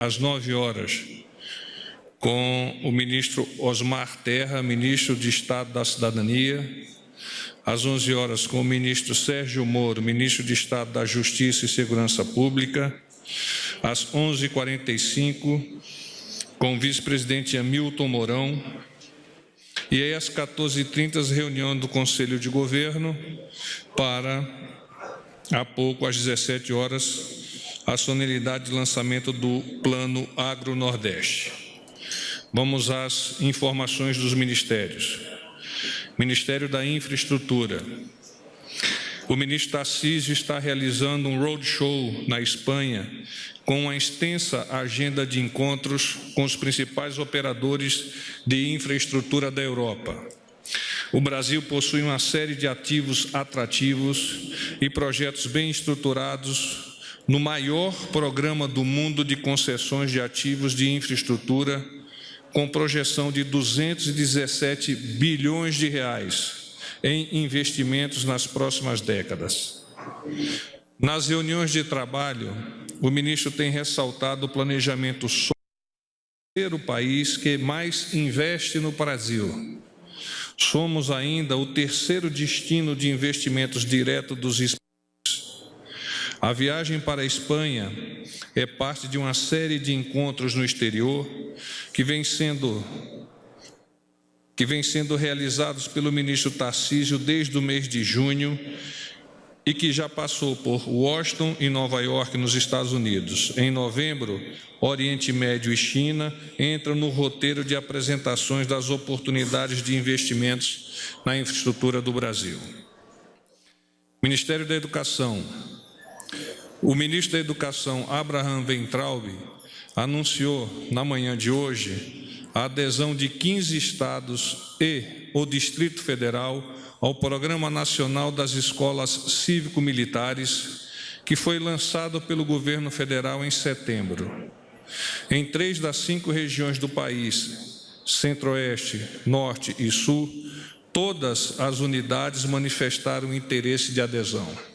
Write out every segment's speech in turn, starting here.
às 9 horas, com o ministro Osmar Terra, ministro de Estado da Cidadania. Às 11 horas, com o ministro Sérgio Moro, ministro de Estado da Justiça e Segurança Pública. Às 11h45, com o vice-presidente Hamilton Mourão. E aí, às 14h30, reunião do Conselho de Governo para, há pouco, às 17 horas, a solenidade de lançamento do Plano Agro-Nordeste. Vamos às informações dos ministérios. Ministério da Infraestrutura. O ministro Tarcísio está realizando um roadshow na Espanha com uma extensa agenda de encontros com os principais operadores de infraestrutura da Europa. O Brasil possui uma série de ativos atrativos e projetos bem estruturados no maior programa do mundo de concessões de ativos de infraestrutura, com projeção de 217 bilhões de reais em investimentos nas próximas décadas. Nas reuniões de trabalho, o ministro tem ressaltado o planejamento ser o país que mais investe no Brasil. Somos ainda o terceiro destino de investimentos direto dos espanhóis. A viagem para a Espanha é parte de uma série de encontros no exterior que vem sendo realizados pelo ministro Tarcísio desde o mês de junho e que já passou por Washington e Nova York, nos Estados Unidos. Em novembro, Oriente Médio e China entram no roteiro de apresentações das oportunidades de investimentos na infraestrutura do Brasil. Ministério da Educação. O ministro da Educação, Abraham Weintraub, anunciou na manhã de hoje a adesão de 15 estados e o Distrito Federal ao Programa Nacional das Escolas Cívico-Militares, que foi lançado pelo governo federal em setembro. Em 3 das 5 regiões do país, Centro-Oeste, Norte e Sul, todas as unidades manifestaram interesse de adesão.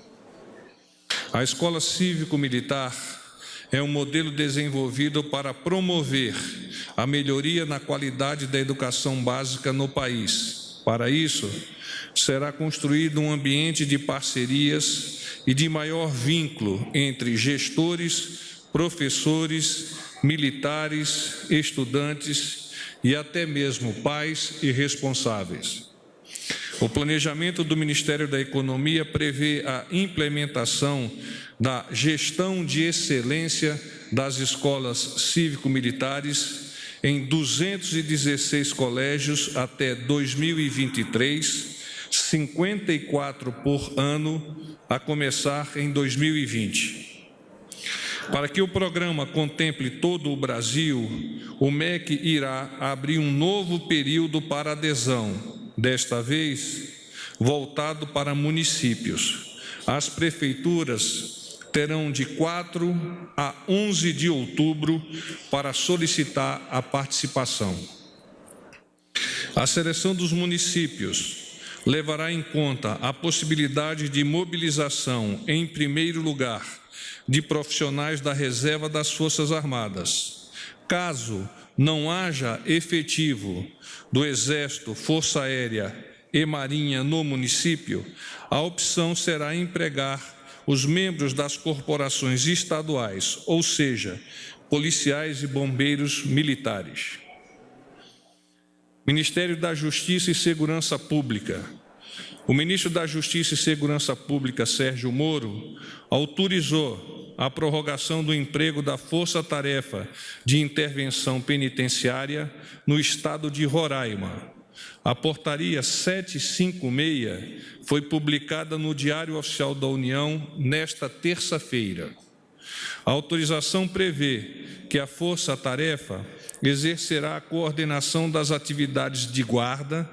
A Escola Cívico-Militar é um modelo desenvolvido para promover a melhoria na qualidade da educação básica no país. Para isso, será construído um ambiente de parcerias e de maior vínculo entre gestores, professores, militares, estudantes e até mesmo pais e responsáveis. O planejamento do Ministério da Economia prevê a implementação da gestão de excelência das escolas cívico-militares em 216 colégios até 2023, 54 por ano, a começar em 2020. Para que o programa contemple todo o Brasil, o MEC irá abrir um novo período para adesão, desta vez voltado para municípios. As prefeituras terão de 4 a 11 de outubro para solicitar a participação. A seleção dos municípios levará em conta a possibilidade de mobilização, em primeiro lugar, de profissionais da reserva das Forças Armadas. Caso não haja efetivo do Exército, Força Aérea e Marinha no município, a opção será empregar os membros das corporações estaduais, ou seja, policiais e bombeiros militares. Ministério da Justiça e Segurança Pública. O ministro da Justiça e Segurança Pública, Sérgio Moro, autorizou a prorrogação do emprego da Força-Tarefa de Intervenção Penitenciária no estado de Roraima. A portaria 756 foi publicada no Diário Oficial da União nesta terça-feira. A autorização prevê que a Força-Tarefa exercerá a coordenação das atividades de guarda,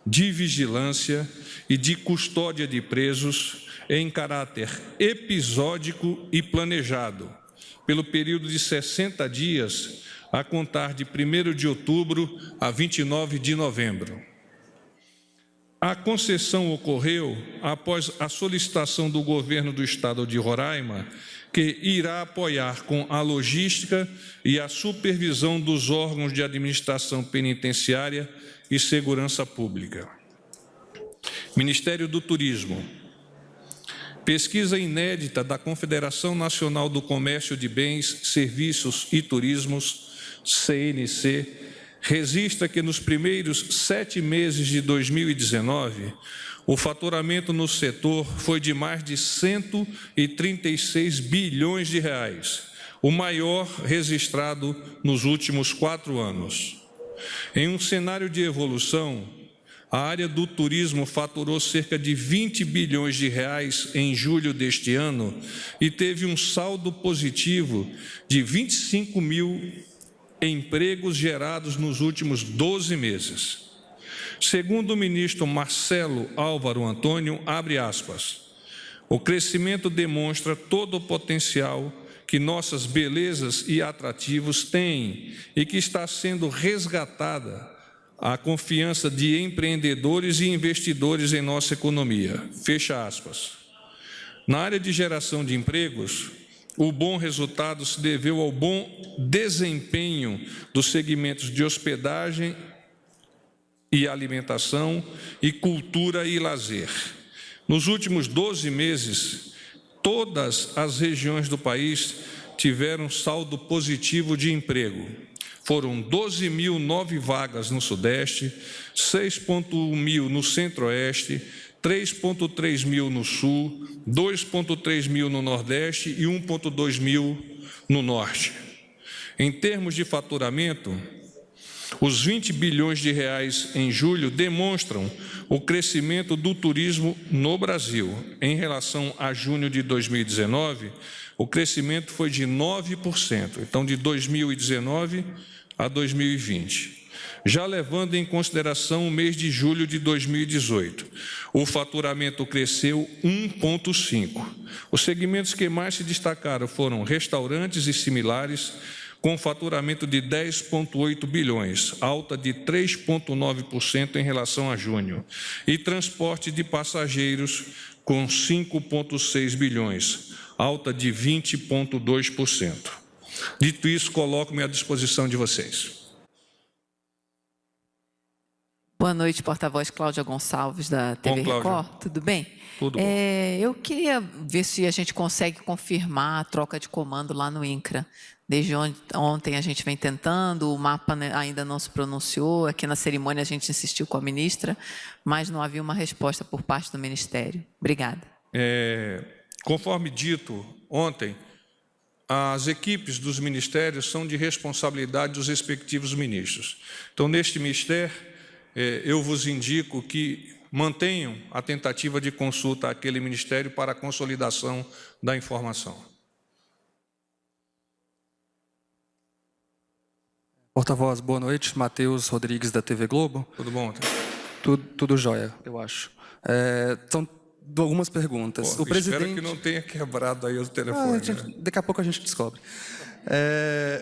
de vigilância e de custódia de presos em caráter episódico e planejado, pelo período de 60 dias, a contar de 1º de outubro a 29 de novembro. A concessão ocorreu após a solicitação do governo do estado de Roraima, que irá apoiar com a logística e a supervisão dos órgãos de administração penitenciária e segurança pública. Ministério do Turismo. Pesquisa inédita da Confederação Nacional do Comércio de Bens, Serviços e Turismos, CNC, registra que nos primeiros 7 meses de 2019, o faturamento no setor foi de mais de 136 bilhões de reais, o maior registrado nos últimos 4 anos. Em um cenário de evolução, a área do turismo faturou cerca de 20 bilhões de reais em julho deste ano e teve um saldo positivo de 25 mil empregos gerados nos últimos 12 meses. Segundo o ministro Marcelo Álvaro Antônio, abre aspas, o crescimento demonstra todo o potencial que nossas belezas e atrativos têm e que está sendo resgatada a confiança de empreendedores e investidores em nossa economia. Fecha aspas. Na área de geração de empregos, o bom resultado se deveu ao bom desempenho dos segmentos de hospedagem e alimentação e cultura e lazer. Nos últimos 12 meses, todas as regiões do país tiveram saldo positivo de emprego. Foram 12.009 vagas no Sudeste, 6.1 mil no Centro-Oeste, 3.3 mil no Sul, 2.3 mil no Nordeste e 1.2 mil no Norte. Em termos de faturamento, os 20 bilhões de reais em julho demonstram o crescimento do turismo no Brasil. Em relação a junho de 2019, o crescimento foi de 9%, então de 2019 a 2020. Já levando em consideração o mês de julho de 2018, o faturamento cresceu 1,5%. Os segmentos que mais se destacaram foram restaurantes e similares, com faturamento de 10,8 bilhões, alta de 3,9% em relação a junho, e transporte de passageiros, com 5,6 bilhões, alta de 20,2%. Dito isso, coloco-me à disposição de vocês. Boa noite, porta-voz Cláudia Gonçalves, da TV Record. Tudo bem? Tudo bom. Eu queria ver se a gente consegue confirmar a troca de comando lá no INCRA. Desde ontem a gente vem tentando, o mapa ainda não se pronunciou. Aqui na cerimônia a gente insistiu com a ministra, mas não havia uma resposta por parte do Ministério. Obrigada. Conforme dito ontem, as equipes dos ministérios são de responsabilidade dos respectivos ministros. Então, neste ministério, eu vos indico que mantenham a tentativa de consulta àquele ministério para a consolidação da informação. Porta-voz, boa noite. Matheus Rodrigues, da TV Globo. Tudo bom? Tudo jóia, eu acho. São algumas perguntas. Pô, espero que não tenha quebrado aí o telefone. Daqui a pouco a gente descobre.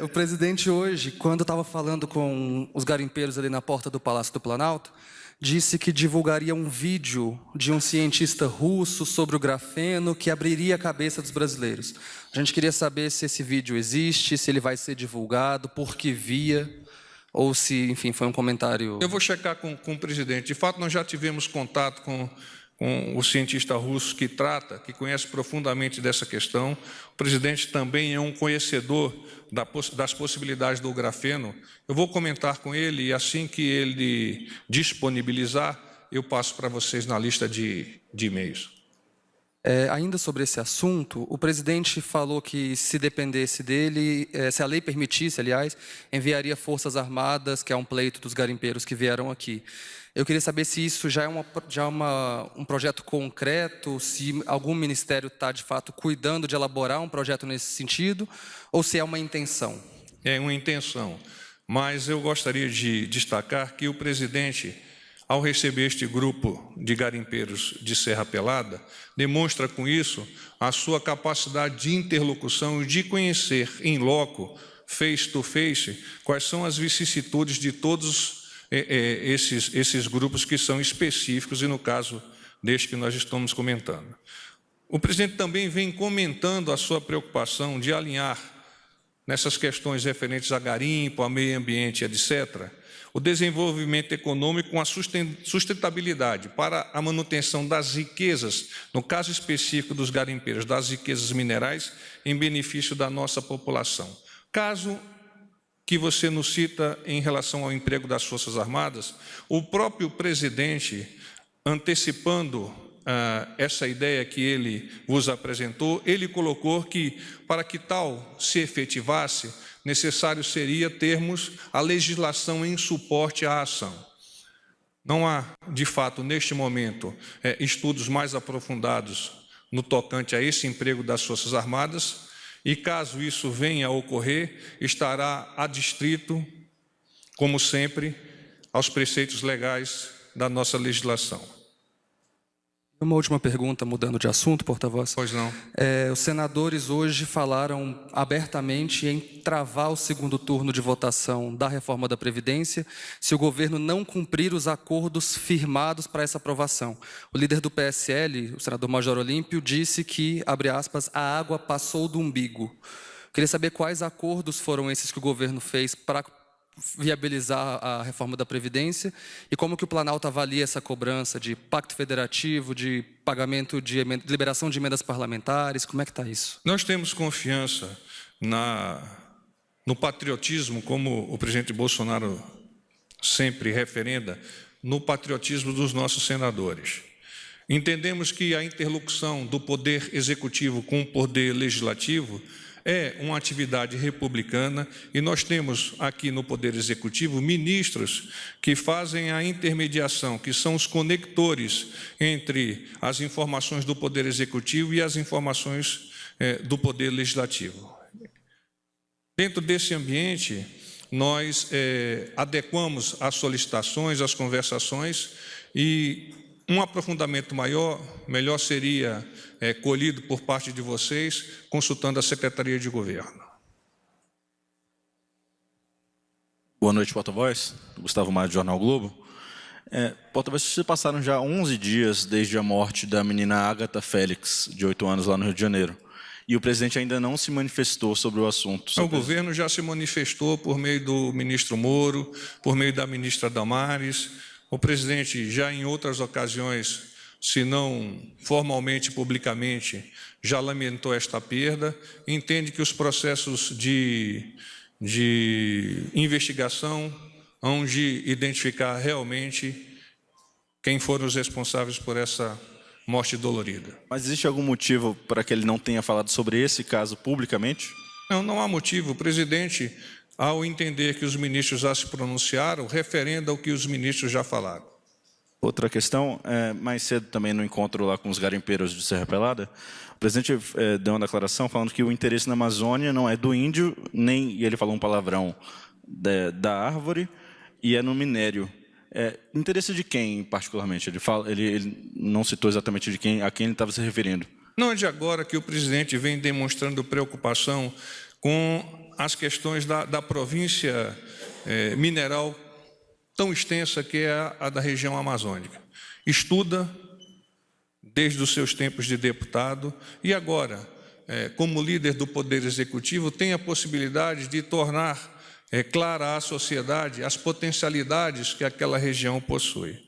O presidente hoje, quando estava falando com os garimpeiros ali na porta do Palácio do Planalto, disse que divulgaria um vídeo de um cientista russo sobre o grafeno que abriria a cabeça dos brasileiros. A gente queria saber se esse vídeo existe, se ele vai ser divulgado, por que via, ou se, enfim, foi um comentário... Eu vou checar com o presidente. De fato, nós já tivemos contato com o cientista russo que conhece profundamente dessa questão. O presidente também é um conhecedor das possibilidades do grafeno. Eu vou comentar com ele e assim que ele disponibilizar, eu passo para vocês na lista de e-mails. Ainda sobre esse assunto, o presidente falou que se dependesse dele, se a lei permitisse, aliás, enviaria forças armadas, que é um pleito dos garimpeiros que vieram aqui. Eu queria saber se isso já é um projeto concreto, se algum ministério está, de fato, cuidando de elaborar um projeto nesse sentido, ou se é uma intenção. É uma intenção, mas eu gostaria de destacar que o presidente, ao receber este grupo de garimpeiros de Serra Pelada, demonstra com isso a sua capacidade de interlocução e de conhecer em loco, face to face, quais são as vicissitudes de todos esses grupos que são específicos, e no caso deste que nós estamos comentando. O presidente também vem comentando a sua preocupação de alinhar, nessas questões referentes a garimpo, a meio ambiente, etc., o desenvolvimento econômico com a sustentabilidade para a manutenção das riquezas, no caso específico dos garimpeiros, das riquezas minerais, em benefício da nossa população. Caso que você nos cita em relação ao emprego das Forças Armadas, o próprio presidente, antecipando essa ideia que ele vos apresentou, ele colocou que, para que tal se efetivasse, necessário seria termos a legislação em suporte à ação. Não há, de fato, neste momento, estudos mais aprofundados no tocante a esse emprego das Forças Armadas, e caso isso venha a ocorrer, estará adstrito, como sempre, aos preceitos legais da nossa legislação. Uma última pergunta, mudando de assunto, porta-voz. Pois não. Os senadores hoje falaram abertamente em travar o segundo turno de votação da reforma da Previdência se o governo não cumprir os acordos firmados para essa aprovação. O líder do PSL, o senador Major Olímpio, disse que, abre aspas, a água passou do umbigo. Queria saber quais acordos foram esses que o governo fez para viabilizar a reforma da Previdência e como que o Planalto avalia essa cobrança de pacto federativo, de pagamento de liberação de emendas parlamentares, como é que está isso? Nós temos confiança no patriotismo, como o presidente Bolsonaro sempre referenda, no patriotismo dos nossos senadores. Entendemos que a interlocução do Poder Executivo com o Poder Legislativo é uma atividade republicana e nós temos aqui no Poder Executivo ministros que fazem a intermediação, que são os conectores entre as informações do Poder Executivo e as informações do Poder Legislativo. Dentro desse ambiente, nós adequamos as solicitações, as conversações e um aprofundamento melhor seria colhido por parte de vocês, consultando a Secretaria de Governo. Boa noite, porta-voz. Gustavo Maia, do Jornal Globo. Porta-voz, se passaram já 11 dias desde a morte da menina Agatha Félix, de 8 anos, lá no Rio de Janeiro. E o presidente ainda não se manifestou sobre o assunto. O governo já se manifestou por meio do ministro Moro, por meio da ministra Damares. O presidente já em outras ocasiões, se não formalmente, publicamente, já lamentou esta perda, entende que os processos de investigação hão de identificar realmente quem foram os responsáveis por essa morte dolorida. Mas existe algum motivo para que ele não tenha falado sobre esse caso publicamente? Não há motivo. O presidente, ao entender que os ministros já se pronunciaram, referenda o que os ministros já falaram. Outra questão, mais cedo também no encontro lá com os garimpeiros de Serra Pelada, o presidente deu uma declaração falando que o interesse na Amazônia não é do índio, e ele falou um palavrão, da árvore, e é no minério. Interesse de quem, particularmente? Ele não citou exatamente a quem ele estava se referindo. Não é de agora que o presidente vem demonstrando preocupação com as questões da província mineral tão extensa que é a da região amazônica. Estuda desde os seus tempos de deputado e agora, como líder do Poder Executivo, tem a possibilidade de tornar clara à sociedade as potencialidades que aquela região possui.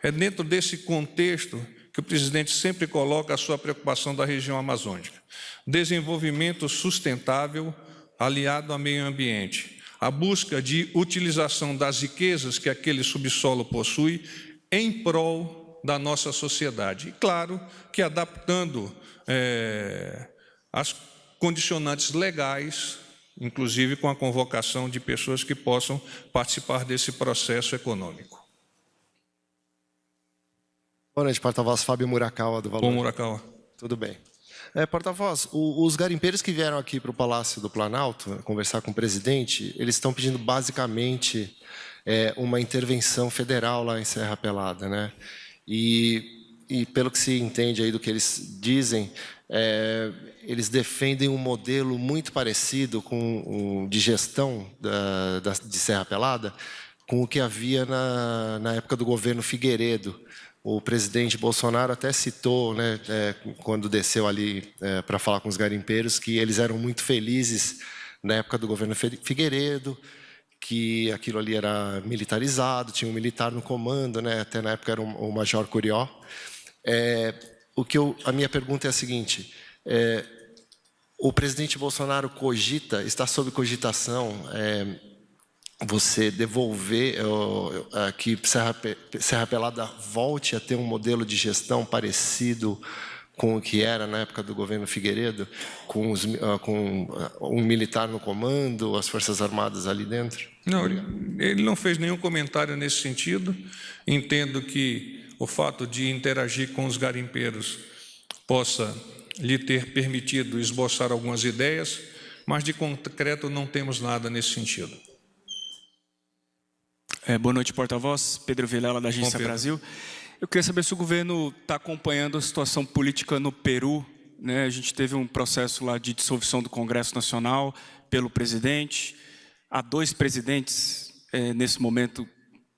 É dentro desse contexto que o presidente sempre coloca a sua preocupação da região amazônica. Desenvolvimento sustentável aliado ao meio ambiente. A busca de utilização das riquezas que aquele subsolo possui em prol da nossa sociedade. E claro que adaptando as condicionantes legais, inclusive com a convocação de pessoas que possam participar desse processo econômico. Boa noite, porta-voz. Fábio Murakawa, do Valor. Bom, Murakawa. Tudo bem. Porta-voz, os garimpeiros que vieram aqui para o Palácio do Planalto conversar com o presidente, eles estão pedindo basicamente uma intervenção federal lá em Serra Pelada, né? E pelo que se entende aí do que eles dizem, eles defendem um modelo muito parecido com de gestão de Serra Pelada, com o que havia na época do governo Figueiredo. O presidente Bolsonaro até citou, né, quando desceu ali para falar com os garimpeiros, que eles eram muito felizes na época do governo Figueiredo, que aquilo ali era militarizado, tinha um militar no comando, né, até na época era o Major Curió. A minha pergunta é a seguinte: o presidente Bolsonaro está sob cogitação você devolver que Serra Pelada volte a ter um modelo de gestão parecido com o que era na época do governo Figueiredo, com um militar no comando, as Forças Armadas ali dentro? Não, ele não fez nenhum comentário nesse sentido. Entendo que o fato de interagir com os garimpeiros possa lhe ter permitido esboçar algumas ideias, mas de concreto não temos nada nesse sentido. Boa noite, porta-voz. Pedro Vilela, da Agência Brasil. Eu queria saber se o governo está acompanhando a situação política no Peru, né? A gente teve um processo lá de dissolução do Congresso Nacional pelo presidente. Há 2 presidentes nesse momento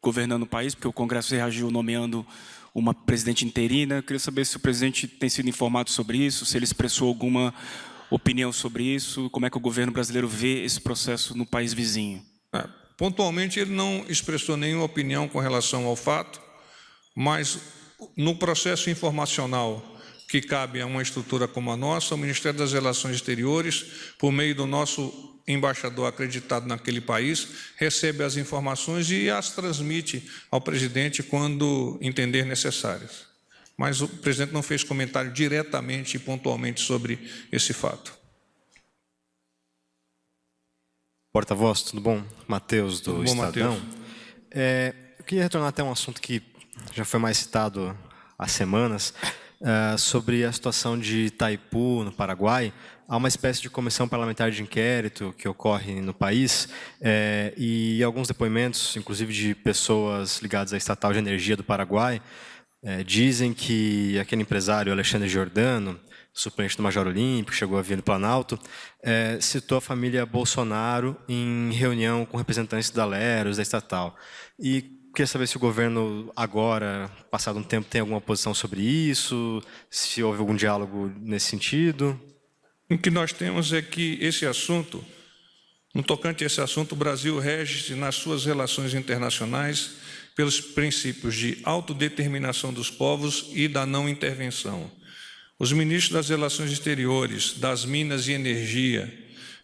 governando o país, porque o Congresso reagiu nomeando uma presidente interina. Eu queria saber se o presidente tem sido informado sobre isso, se ele expressou alguma opinião sobre isso, como é que o governo brasileiro vê esse processo no país vizinho. Pontualmente, ele não expressou nenhuma opinião com relação ao fato, mas no processo informacional que cabe a uma estrutura como a nossa, o Ministério das Relações Exteriores, por meio do nosso embaixador acreditado naquele país, recebe as informações e as transmite ao presidente quando entender necessárias. Mas o presidente não fez comentário diretamente e pontualmente sobre esse fato. Porta-voz, tudo bom? Matheus, do Estadão. Mateus. Eu queria retornar até um assunto que já foi mais citado há semanas, sobre a situação de Itaipu, no Paraguai. Há uma espécie de comissão parlamentar de inquérito que ocorre no país, e alguns depoimentos, inclusive de pessoas ligadas à estatal de energia do Paraguai, dizem que aquele empresário Alexandre Giordano, suplente do Major Olímpico, chegou a vir no Planalto, citou a família Bolsonaro em reunião com representantes da Leros, da estatal. E queria saber se o governo agora, passado um tempo, tem alguma posição sobre isso, se houve algum diálogo nesse sentido. O que nós temos é que esse assunto, no tocante a esse assunto, o Brasil rege-se nas suas relações internacionais pelos princípios de autodeterminação dos povos e da não intervenção. Os ministros das Relações Exteriores, das Minas e Energia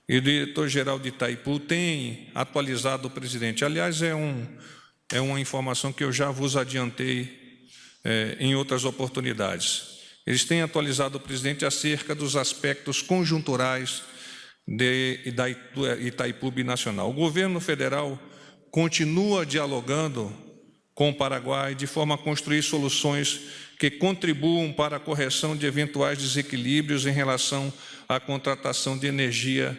e o diretor-geral de Itaipu têm atualizado o presidente. Aliás, é uma informação que eu já vos adiantei em outras oportunidades. Eles têm atualizado o presidente acerca dos aspectos conjunturais da Itaipu Binacional. O governo federal continua dialogando com o Paraguai de forma a construir soluções que contribuam para a correção de eventuais desequilíbrios em relação à contratação de energia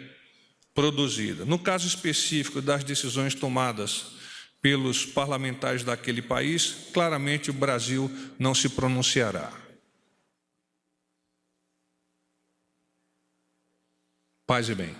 produzida. No caso específico das decisões tomadas pelos parlamentares daquele país, claramente o Brasil não se pronunciará. Paz e bem.